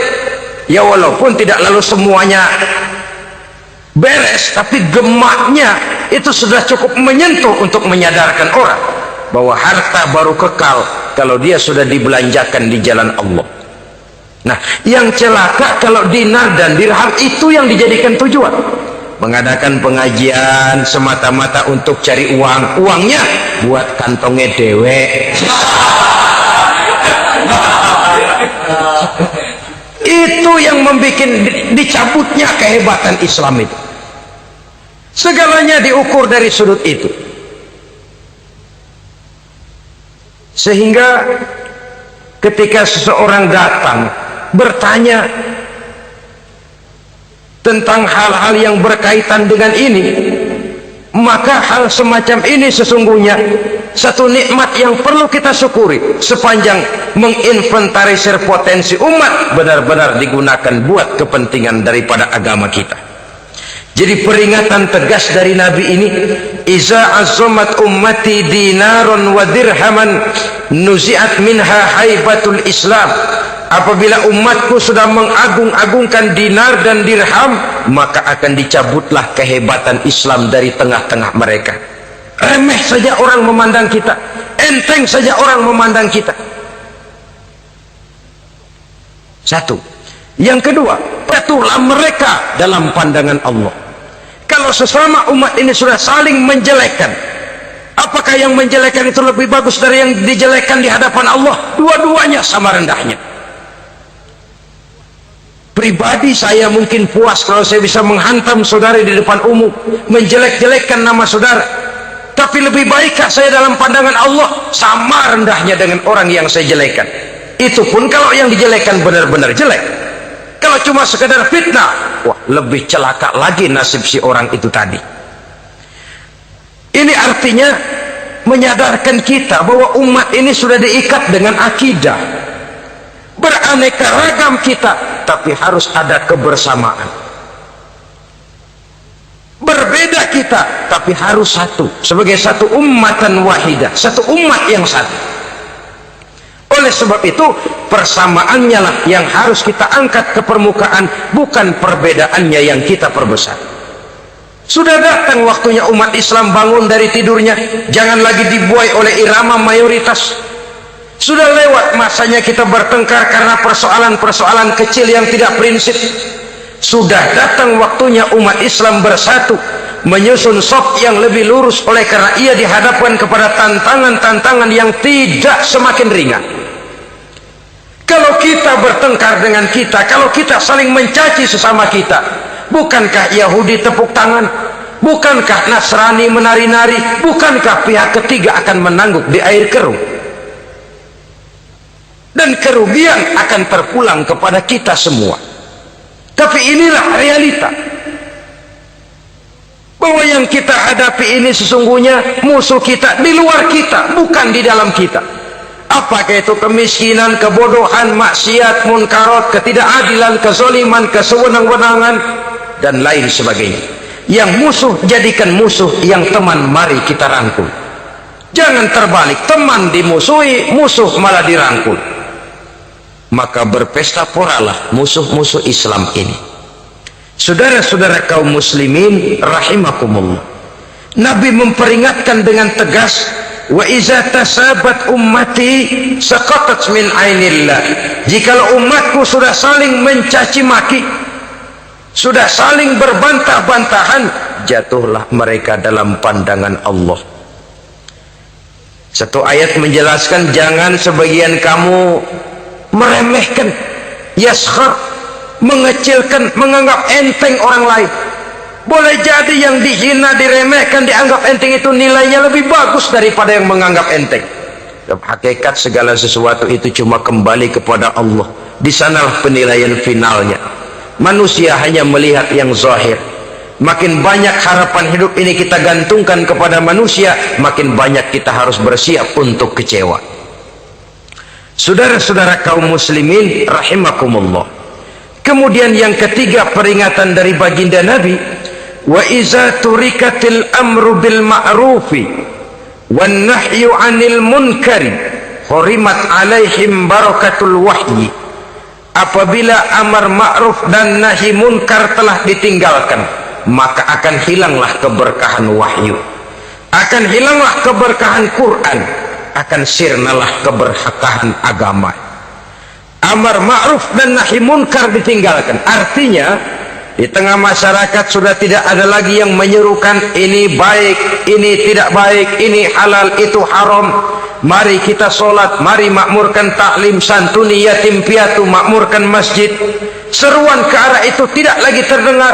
Ya walaupun tidak lalu semuanya beres, tapi gemaknya itu sudah cukup menyentuh untuk menyadarkan orang bahwa harta baru kekal kalau dia sudah dibelanjakan di jalan Allah. Nah, yang celaka kalau dinar dan dirham itu yang dijadikan tujuan. Mengadakan pengajian semata-mata untuk cari uang, uangnya buat kantongnya dewe. Itu yang membuat dicabutnya kehebatan Islam itu. Segalanya diukur dari sudut itu. Sehingga ketika seseorang datang bertanya tentang hal-hal yang berkaitan dengan ini, maka hal semacam ini sesungguhnya satu nikmat yang perlu kita syukuri sepanjang menginventarisir potensi umat benar-benar digunakan buat kepentingan daripada agama kita. Jadi peringatan tegas dari Nabi ini, iza azzamat ummati dinaron wa dirhaman nuzi'at minha haibatul Islam. Apabila umatku sudah mengagung-agungkan dinar dan dirham, maka akan dicabutlah kehebatan Islam dari tengah-tengah mereka. Remeh saja orang memandang kita, enteng saja orang memandang kita. Satu. Yang kedua, patuhlah mereka dalam pandangan Allah. Kalau sesama umat ini sudah saling menjelekkan, apakah yang menjelekkan itu lebih bagus dari yang dijelekkan di hadapan Allah? Dua-duanya sama rendahnya. Pribadi saya mungkin puas kalau saya bisa menghantam saudara di depan umum, menjelek-jelekkan nama saudara. Tapi lebih baikkah saya dalam pandangan Allah? Sama rendahnya dengan orang yang saya jelekkan. Itu pun kalau yang dijelekan benar-benar jelek. Kalau cuma sekedar fitnah, wah lebih celaka lagi nasib si orang itu tadi. Ini artinya menyadarkan kita bahwa umat ini sudah diikat dengan akidah. Beraneka ragam kita, tapi harus ada kebersamaan. Berbeda kita, tapi harus satu. Sebagai satu ummatan wahidah, satu umat yang satu. Oleh sebab itu, persamaannya lah yang harus kita angkat ke permukaan, bukan perbedaannya yang kita perbesar. Sudah datang waktunya umat Islam bangun dari tidurnya, jangan lagi dibuai oleh irama mayoritas. Sudah lewat masanya kita bertengkar karena persoalan-persoalan kecil yang tidak prinsip. Sudah datang waktunya umat Islam bersatu, menyusun saf yang lebih lurus, oleh karena ia dihadapkan kepada tantangan-tantangan yang tidak semakin ringan. Kalau kita bertengkar dengan kita, kalau kita saling mencaci sesama kita, bukankah Yahudi tepuk tangan? Bukankah Nasrani menari-nari? Bukankah pihak ketiga akan menangguk di air keruh? Dan kerugian akan terpulang kepada kita semua. Tapi inilah realita, bahwa yang kita hadapi ini sesungguhnya musuh kita di luar kita, bukan di dalam kita. Apakah itu kemiskinan, kebodohan, maksiat, munkarat, ketidakadilan, kezaliman, kesewenang-wenangan, dan lain sebagainya. Yang musuh jadikan musuh, yang teman mari kita rangkul. Jangan terbalik, teman dimusuhi, musuh malah dirangkul. Maka berpesta poralah musuh-musuh Islam ini. Saudara-saudara kaum muslimin rahimakumullah, Nabi memperingatkan dengan tegas, wa iza tasabat ummati saqatat min ainillah. Jikalau umatku sudah saling mencaci maki, sudah saling berbantah-bantahan, jatuhlah mereka dalam pandangan Allah. Satu ayat menjelaskan, jangan sebagian kamu meremehkan, yaskhar, mengecilkan, menganggap enteng orang lain. Boleh jadi yang dihina, diremehkan, dianggap enteng itu nilainya lebih bagus daripada yang menganggap enteng. Hakikat segala sesuatu itu cuma kembali kepada Allah. Di sanalah penilaian finalnya. Manusia hanya melihat yang zahir. Makin banyak harapan hidup ini kita gantungkan kepada manusia, makin banyak kita harus bersiap untuk kecewa. Saudara-saudara kaum muslimin rahimakumullah. Kemudian yang ketiga peringatan dari baginda Nabi, wa iza turikatil amru bil ma'rufi wan nahyu 'anil munkari hurimat 'alaihim barakatul wahyi. Apabila amar ma'ruf dan nahi munkar telah ditinggalkan, maka akan hilanglah keberkahan wahyu, akan hilanglah keberkahan Quran, akan sirnalah keberkahan agama. Amar ma'ruf dan nahi munkar ditinggalkan, artinya di tengah masyarakat sudah tidak ada lagi yang menyerukan ini baik, ini tidak baik, ini halal, itu haram. Mari kita sholat, mari makmurkan taklim, santuni yatim piatu, makmurkan masjid. Seruan ke arah itu tidak lagi terdengar.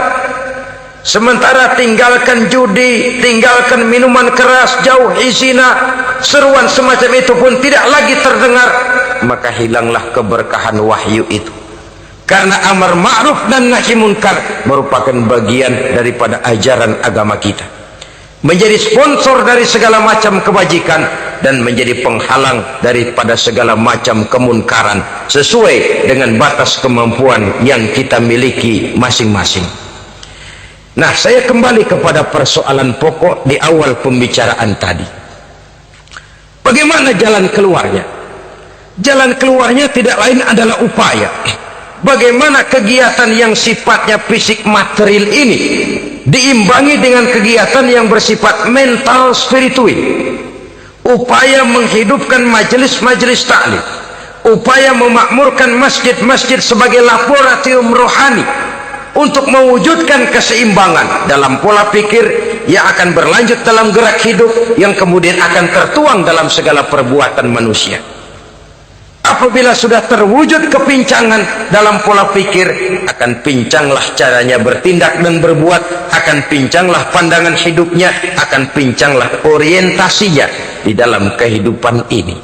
Sementara tinggalkan judi, tinggalkan minuman keras, jauhi zina, seruan semacam itu pun tidak lagi terdengar. Maka hilanglah keberkahan wahyu itu. Karena amar ma'ruf dan nahi munkar merupakan bagian daripada ajaran agama kita, menjadi sponsor dari segala macam kebajikan dan menjadi penghalang daripada segala macam kemunkaran, sesuai dengan batas kemampuan yang kita miliki masing-masing. Nah, saya kembali kepada persoalan pokok di awal pembicaraan tadi. Bagaimana jalan keluarnya? Jalan keluarnya tidak lain adalah upaya. Bagaimana kegiatan yang sifatnya fisik material ini diimbangi dengan kegiatan yang bersifat mental spiritual. Upaya menghidupkan majelis-majelis taklim, upaya memakmurkan masjid-masjid sebagai laboratorium rohani untuk mewujudkan keseimbangan dalam pola pikir yang akan berlanjut dalam gerak hidup yang kemudian akan tertuang dalam segala perbuatan manusia. Apabila sudah terwujud kepincangan dalam pola pikir, akan pincanglah caranya bertindak dan berbuat, akan pincanglah pandangan hidupnya, akan pincanglah orientasinya di dalam kehidupan ini.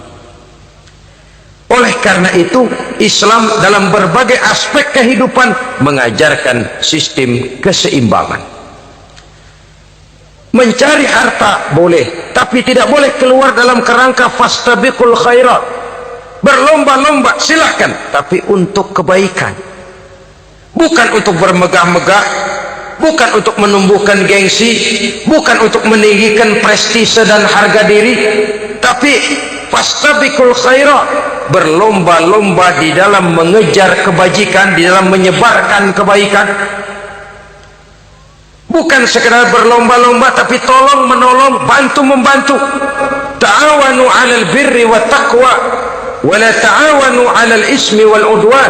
Oleh karena itu, Islam dalam berbagai aspek kehidupan mengajarkan sistem keseimbangan. Mencari harta boleh, tapi tidak boleh keluar dalam kerangka fastabiqul khairat, berlomba-lomba, silahkan, tapi untuk kebaikan, bukan untuk bermegah-megah, bukan untuk menumbuhkan gengsi, bukan untuk meninggikan prestise dan harga diri, tapi fastabiqul khairat, berlomba-lomba di dalam mengejar kebajikan, di dalam menyebarkan kebaikan. Bukan sekedar berlomba-lomba, tapi tolong menolong, bantu membantu. Ta'awanu 'alal birri wat taqwa wa la ta'awanu 'alal ismi wal udwan.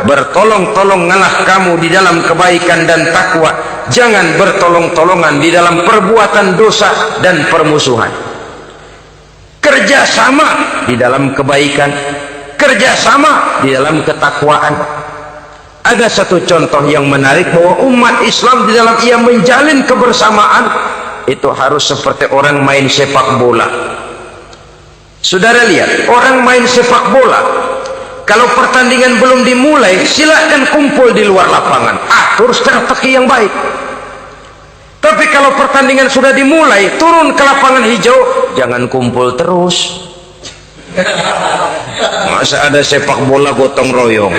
Bertolong-tolonganlah kamu di dalam kebaikan dan takwa, jangan bertolong-tolongan di dalam perbuatan dosa dan permusuhan. Kerjasama di dalam kebaikan, kerjasama di dalam ketakwaan. Ada satu contoh yang menarik bahwa umat Islam di dalam ia menjalin kebersamaan itu harus seperti orang main sepak bola. Saudara lihat, orang main sepak bola, kalau pertandingan belum dimulai, silakan kumpul di luar lapangan, atur strategi yang baik. Tapi kalau pertandingan sudah dimulai, turun ke lapangan hijau, jangan kumpul terus. Masa ada sepak bola gotong royong,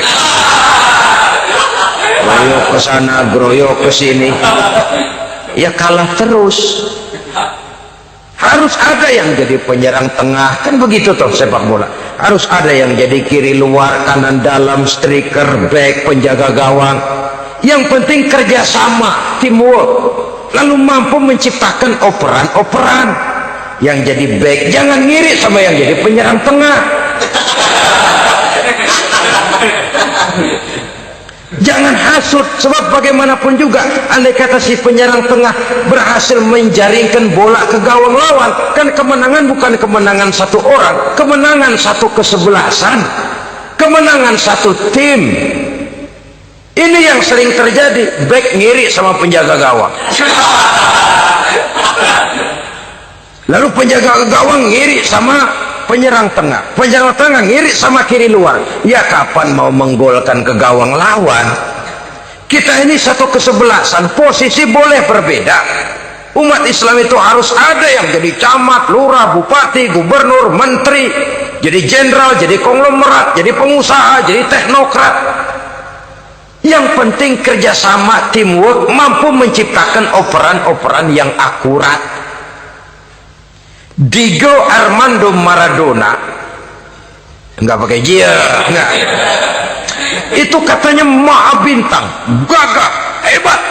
groyok ke sana, groyok ke sini, ya kalah terus. Harus ada yang jadi penyerang tengah, kan begitu toh sepak bola. Harus ada yang jadi kiri luar, kanan dalam, striker, back, penjaga gawang. Yang penting kerjasama, teamwork, lalu mampu menciptakan operan-operan. Yang jadi back jangan ngiri sama yang jadi penyerang tengah. Jangan hasut, sebab bagaimanapun juga andai kata si penyerang tengah berhasil menjaringkan bola ke gawang lawan, kan kemenangan bukan kemenangan satu orang, kemenangan satu kesebelasan, kemenangan satu tim. Ini yang sering terjadi, back ngiri sama penjaga gawang, lalu penjaga gawang ngiri sama penyerang tengah, penyerang tengah ngiri sama kiri luar. Ya kapan mau menggolkan ke gawang lawan? Kita ini satu kesebelasan, posisi boleh berbeda. Umat Islam itu harus ada yang jadi camat, lurah, bupati, gubernur, menteri, jadi jenderal, jadi konglomerat, jadi pengusaha, jadi teknokrat. Yang penting kerjasama, teamwork, mampu menciptakan operan-operan yang akurat. Diego Armando Maradona, enggak pakai dia, enggak, itu katanya maha bintang, gagah, hebat,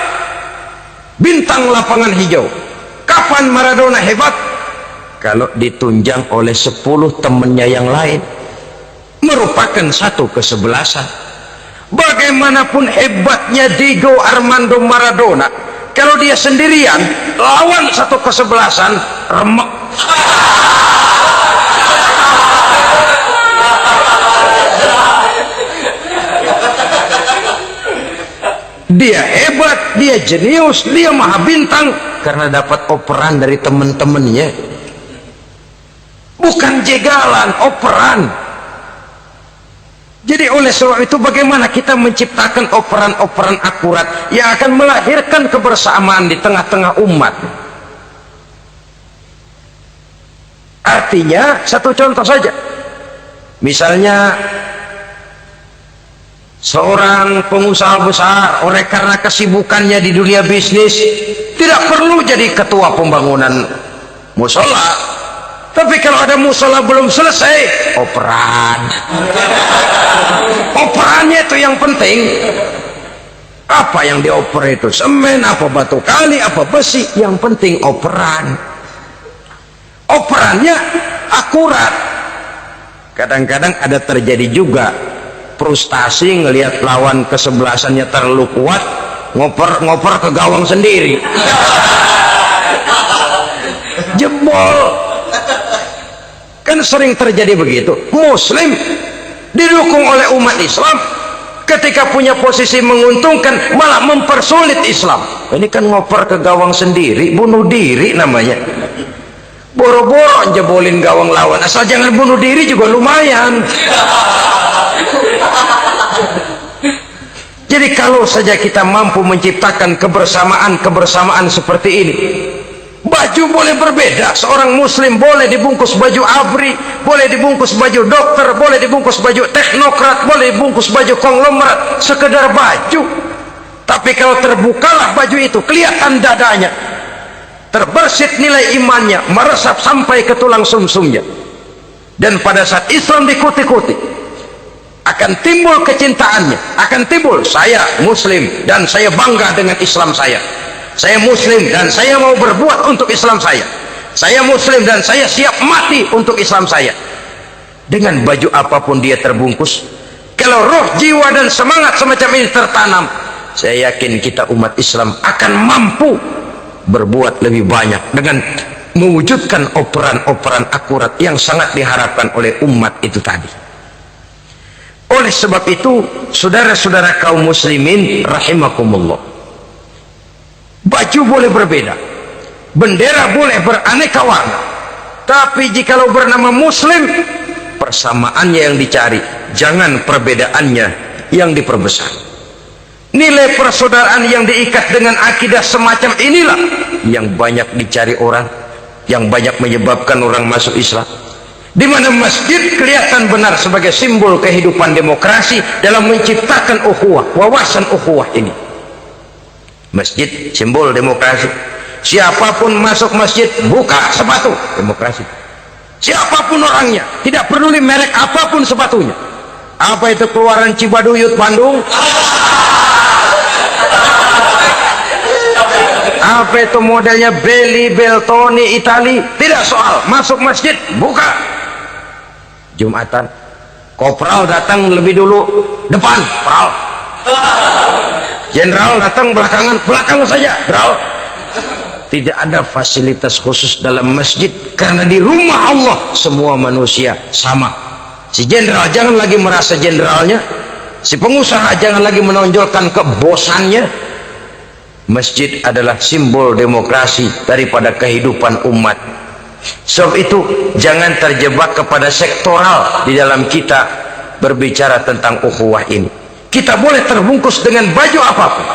bintang lapangan hijau. Kapan Maradona hebat? Kalau ditunjang oleh 10 temannya yang lain, merupakan satu kesebelasan. Bagaimanapun hebatnya Diego Armando Maradona, kalau dia sendirian lawan satu kesebelasan, remek. Dia hebat, dia jenius, dia maha bintang karena dapat operan dari teman-temannya, bukan jegalan, operan. Jadi oleh sebab itu bagaimana kita menciptakan operan-operan akurat yang akan melahirkan kebersamaan di tengah-tengah umat. Artinya satu contoh saja, misalnya seorang pengusaha besar, oleh karena kesibukannya di dunia bisnis, tidak perlu jadi ketua pembangunan musola, tapi kalau ada musola belum selesai, operan. Operannya itu yang penting. Apa yang dioper itu? Semen, apa batu kali, apa besi, yang penting operan. Operannya akurat. Kadang-kadang ada terjadi juga frustasi ngelihat lawan kesebelasannya terlalu kuat, ngoper ke gawang sendiri, jebol. Kan sering terjadi begitu. Muslim didukung oleh umat Islam, ketika punya posisi menguntungkan malah mempersulit Islam. Ini kan ngoper ke gawang sendiri, bunuh diri namanya. Boro-boro jebolin gawang lawan, asal jangan bunuh diri juga lumayan. Jadi kalau saja kita mampu menciptakan kebersamaan-kebersamaan seperti ini, Baju boleh berbeda, seorang muslim boleh dibungkus baju ABRI, boleh dibungkus baju dokter, boleh dibungkus baju teknokrat, boleh dibungkus baju konglomerat, sekedar baju. Tapi kalau terbukalah baju itu, kelihatan dadanya, terbersit nilai imannya, meresap sampai ke tulang sumsumnya, dan pada saat Islam dikuti-kuti akan timbul kecintaannya, akan timbul, saya muslim dan saya bangga dengan Islam saya muslim dan saya mau berbuat untuk Islam saya muslim dan saya siap mati untuk Islam saya. Dengan baju apapun dia terbungkus, kalau roh, jiwa dan semangat semacam ini tertanam, saya yakin kita umat Islam akan mampu berbuat lebih banyak dengan mewujudkan operan-operan akurat yang sangat diharapkan oleh umat itu tadi. Oleh sebab itu, saudara-saudara kaum muslimin rahimakumullah, baju boleh berbeda, bendera boleh beraneka warna, tapi jikalau bernama muslim, persamaannya yang dicari, jangan perbedaannya yang diperbesar. Nilai persaudaraan yang diikat dengan akidah semacam inilah yang banyak dicari orang, yang banyak menyebabkan orang masuk Islam. Di mana masjid kelihatan benar sebagai simbol kehidupan demokrasi dalam menciptakan ukhuwah, wawasan ukhuwah ini. Masjid simbol demokrasi. Siapapun masuk masjid buka sepatu, demokrasi. Siapapun orangnya, tidak peduli merek apapun sepatunya. Apa itu keluaran Cibaduyut Bandung? Apa itu modelnya Belli Beltoni Itali? Tidak soal, masuk masjid buka. Jumatan, kopral datang lebih dulu depan, pral. Jenderal datang belakang saja, jenderal. Tidak ada fasilitas khusus dalam masjid, karena di rumah Allah semua manusia sama. Si jenderal jangan lagi merasa jenderalnya, si pengusaha jangan lagi menonjolkan kebosannya. Masjid adalah simbol demokrasi daripada kehidupan umat. Sebab itu jangan terjebak kepada sektoral di dalam kita berbicara tentang ukhuwah ini. Kita boleh terbungkus dengan baju apapun,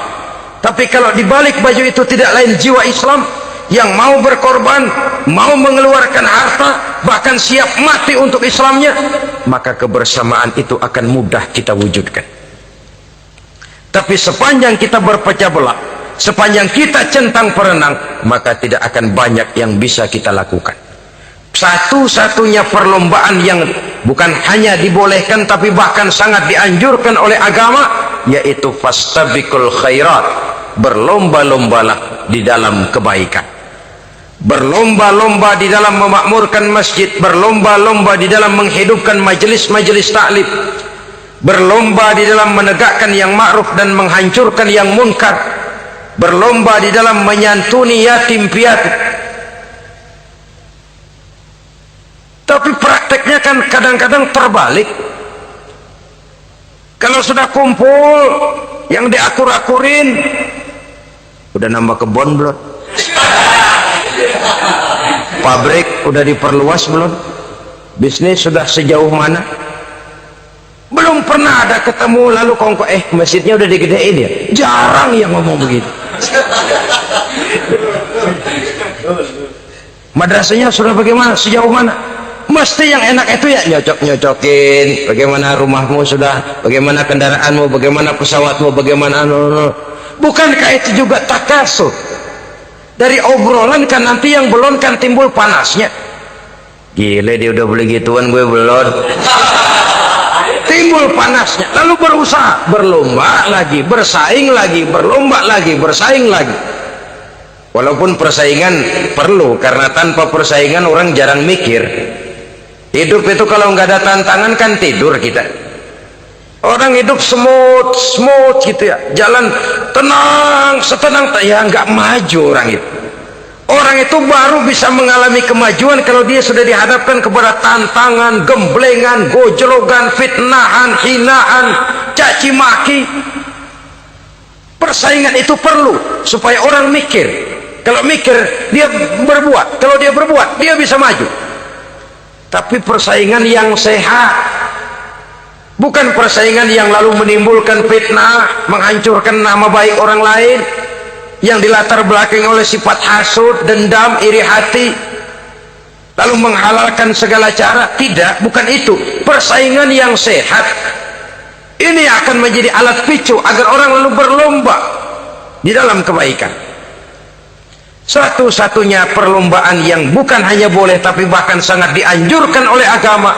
tapi kalau di balik baju itu tidak lain jiwa Islam yang mau berkorban, mau mengeluarkan harta, bahkan siap mati untuk Islamnya, maka kebersamaan itu akan mudah kita wujudkan. Tapi sepanjang kita berpecah belah, sepanjang kita centang perenang, maka tidak akan banyak yang bisa kita lakukan. Satu-satunya perlombaan yang bukan hanya dibolehkan tapi bahkan sangat dianjurkan oleh agama, yaitu fastabiqul khairat, berlomba-lombalah di dalam kebaikan, berlomba-lomba di dalam memakmurkan masjid, berlomba-lomba di dalam menghidupkan majelis-majelis taklim, berlomba di dalam menegakkan yang ma'ruf dan menghancurkan yang munkar, berlomba di dalam menyantuni yatim piatu. Tapi prakteknya kan kadang-kadang terbalik. Kalau sudah kumpul yang diakur-akurin, udah nambah kebun belum? Pabrik udah diperluas belum? Bisnis sudah sejauh mana? Belum pernah ada ketemu lalu kongko masjidnya udah digedein ya? Jarang yang ngomong begitu. Madrasahnya sudah bagaimana? Sejauh mana? Mesti yang enak itu ya nyocok-nyocokin bagaimana rumahmu sudah, bagaimana kendaraanmu, bagaimana pesawatmu, bagaimana bukankah itu juga takasur? Dari obrolan kan nanti yang belum kan timbul panasnya. Gile dia udah beli gituan, gue belum. Timbul panasnya, lalu berusaha, berlomba lagi, bersaing lagi, berlomba lagi, bersaing lagi. Walaupun persaingan perlu, karena tanpa persaingan orang jarang mikir. Hidup itu kalau nggak ada tantangan kan tidur kita. Orang hidup smooth gitu ya, jalan tenang, setenang ya nggak maju orang itu. Orang itu baru bisa mengalami kemajuan kalau dia sudah dihadapkan kepada tantangan, gemblengan, gojlogan, fitnahan, hinaan, caci maki. Persaingan itu perlu supaya orang mikir. Kalau mikir dia berbuat, kalau dia berbuat dia bisa maju. Tapi persaingan yang sehat, bukan persaingan yang lalu menimbulkan fitnah, menghancurkan nama baik orang lain. yang dilatar belakangi oleh sifat hasud, dendam, iri hati, lalu menghalalkan segala cara. Tidak, bukan itu. Persaingan yang sehat ini akan menjadi alat picu agar orang lalu berlomba di dalam kebaikan. Satu-satunya perlombaan yang bukan hanya boleh tapi bahkan sangat dianjurkan oleh agama,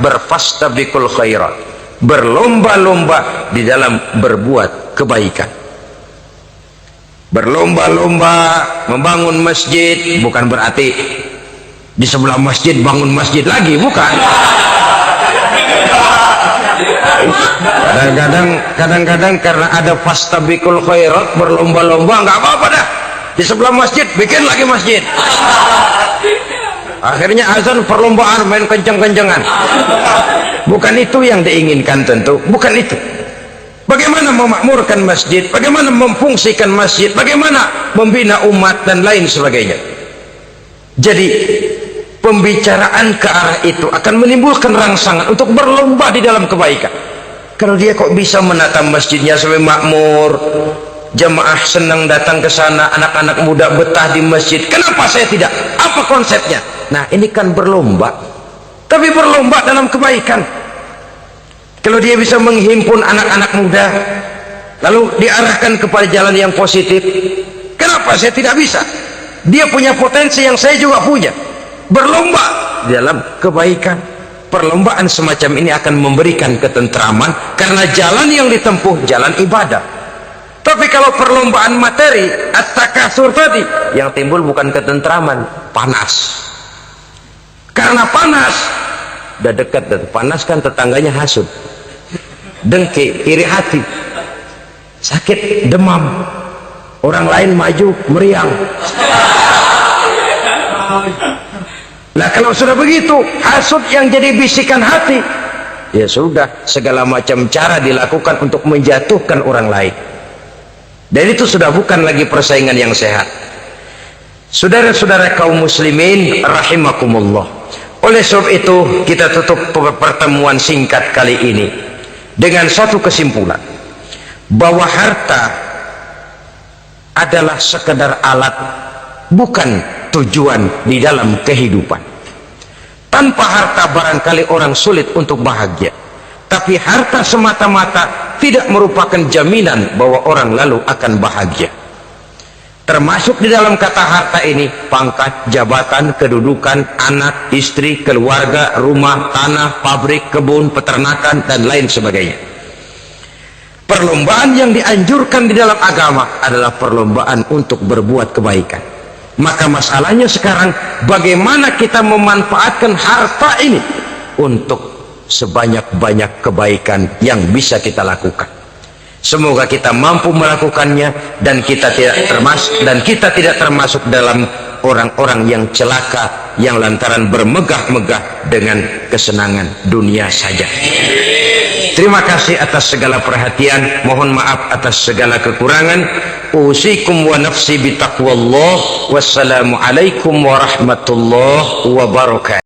berfastabiqul khairat, berlomba-lomba di dalam berbuat kebaikan. Berlomba-lomba membangun masjid bukan berarti di sebelah masjid bangun masjid lagi, bukan. Kadang-kadang karena ada fastabiqul khairat, berlomba-lomba, nggak apa-apa dah, di sebelah masjid bikin lagi masjid. Akhirnya azan perlombaan main kenceng-kencengan. Bukan itu yang diinginkan, tentu bukan itu. Bagaimana memakmurkan masjid, bagaimana memfungsikan masjid, bagaimana membina umat dan lain sebagainya. Jadi pembicaraan ke arah itu akan menimbulkan rangsangan untuk berlomba di dalam kebaikan. Kalau dia kok bisa menata masjidnya sampai makmur, jamaah senang datang ke sana, anak-anak muda betah di masjid, kenapa saya tidak? Apa konsepnya? Nah, ini kan berlomba, tapi berlomba dalam kebaikan. Kalau dia bisa menghimpun anak-anak muda lalu diarahkan kepada jalan yang positif, kenapa saya tidak bisa? Dia punya potensi yang saya juga punya. Berlomba dalam kebaikan. Perlombaan semacam ini akan memberikan ketentraman karena jalan yang ditempuh jalan ibadah. Tapi kalau perlombaan materi, at-takasur tadi, yang timbul bukan ketentraman, panas. Karena panas, udah dekat, panas kan tetangganya hasud, dengki, iri hati, sakit, demam, orang lain maju meriang. Nah, kalau sudah begitu, hasud yang jadi bisikan hati, ya sudah, segala macam cara dilakukan untuk menjatuhkan orang lain. Dan itu sudah bukan lagi persaingan yang sehat. Saudara-saudara kaum muslimin rahimakumullah. Oleh sebab itu, kita tutup pertemuan singkat kali ini dengan satu kesimpulan, bahwa harta adalah sekedar alat, bukan tujuan di dalam kehidupan. Tanpa harta barangkali orang sulit untuk bahagia, tapi harta semata-mata tidak merupakan jaminan bahwa orang lalu akan bahagia. Termasuk di dalam kata harta ini pangkat, jabatan, kedudukan, anak, istri, keluarga, rumah, tanah, pabrik, kebun, peternakan, dan lain sebagainya. Perlombaan yang dianjurkan di dalam agama adalah perlombaan untuk berbuat kebaikan. Maka masalahnya sekarang, bagaimana kita memanfaatkan harta ini untuk sebanyak-banyak kebaikan yang bisa kita lakukan. Semoga kita mampu melakukannya dan kita tidak termasuk dalam orang-orang yang celaka yang lantaran bermegah-megah dengan kesenangan dunia saja. Terima kasih atas segala perhatian, mohon maaf atas segala kekurangan. Usikum wa nafsi bitaqwallah. Wassalamualaikum warahmatullahi wabarakatuh.